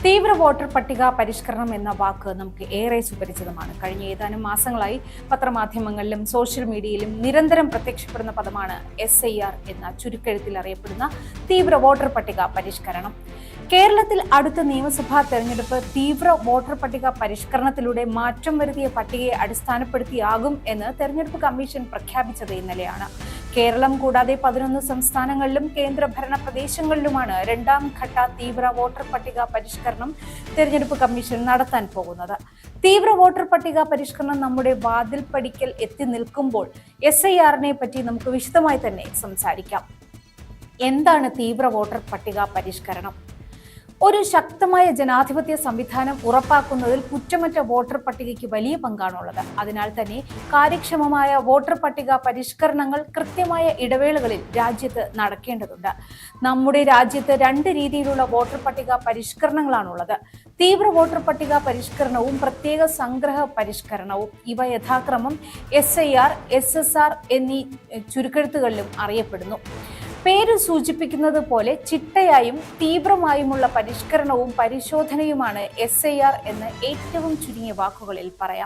തീവ്ര വോട്ടർ പട്ടിക പരിഷ്കരണം എന്ന വാക്ക് നമുക്ക് ഏറെ സുപരിചിതമാണ്. കഴിഞ്ഞ ഏതാനും മാസങ്ങളായി പത്രമാധ്യമങ്ങളിലും സോഷ്യൽ മീഡിയയിലും നിരന്തരം പ്രത്യക്ഷപ്പെടുന്ന പദമാണ് SIR എന്ന ചുരുക്കെഴുത്തിൽ അറിയപ്പെടുന്ന തീവ്ര വോട്ടർ പട്ടിക പരിഷ്കരണം. കേരളത്തിൽ അടുത്ത നിയമസഭാ തെരഞ്ഞെടുപ്പ് തീവ്ര വോട്ടർ പട്ടിക പരിഷ്കരണത്തിലൂടെ മാറ്റം വരുത്തിയ പട്ടികയെ അടിസ്ഥാനപ്പെടുത്തിയാകും എന്ന് തെരഞ്ഞെടുപ്പ് കമ്മീഷൻ പ്രഖ്യാപിച്ചത് ഇന്നലെയാണ്. കേരളം കൂടാതെ 11 സംസ്ഥാനങ്ങളിലും കേന്ദ്രഭരണ പ്രദേശങ്ങളിലുമാണ് രണ്ടാം ഘട്ട തീവ്ര വോട്ടർ പട്ടിക പരിഷ്കരണം തെരഞ്ഞെടുപ്പ് കമ്മീഷൻ നടത്താൻ പോകുന്നത്. തീവ്ര വോട്ടർ പട്ടിക പരിഷ്കരണം നമ്മുടെ വാതിൽ പടിക്കൽ എത്തി നിൽക്കുമ്പോൾ SIR-നെ പറ്റി നമുക്ക് വിശദമായി തന്നെ സംസാരിക്കാം. എന്താണ് തീവ്ര വോട്ടർ പട്ടിക പരിഷ്കരണം? ഒരു ശക്തമായ ജനാധിപത്യ സംവിധാനം ഉറപ്പാക്കുന്നതിൽ കുറ്റമറ്റ വോട്ടർ പട്ടികയ്ക്ക് വലിയ പങ്കാണുള്ളത്. അതിനാൽ തന്നെ കാര്യക്ഷമമായ വോട്ടർ പട്ടിക പരിഷ്കരണങ്ങൾ കൃത്യമായ ഇടവേളകളിൽ രാജ്യത്ത് നടക്കേണ്ടതുണ്ട്. നമ്മുടെ രാജ്യത്ത് 2 രീതിയിലുള്ള വോട്ടർ പട്ടിക പരിഷ്കരണങ്ങളാണുള്ളത്. തീവ്ര വോട്ടർ പട്ടിക പരിഷ്കരണവും പ്രത്യേക സംഗ്രഹ പരിഷ്കരണവും. ഇവ യഥാക്രമം SIR, SSR എന്നീ ചുരുക്കെഴുത്തുകളിലും അറിയപ്പെടുന്നു. പേര് സൂചിപ്പിക്കുന്നത് പോലെ ചിട്ടയായും തീവ്രമായുമുള്ള പരിഷ്കരണവും പരിശോധനയുമാണ് SIR എന്ന് ഏറ്റവും ചുരുങ്ങിയ വാക്കുകളിൽ പറയാം.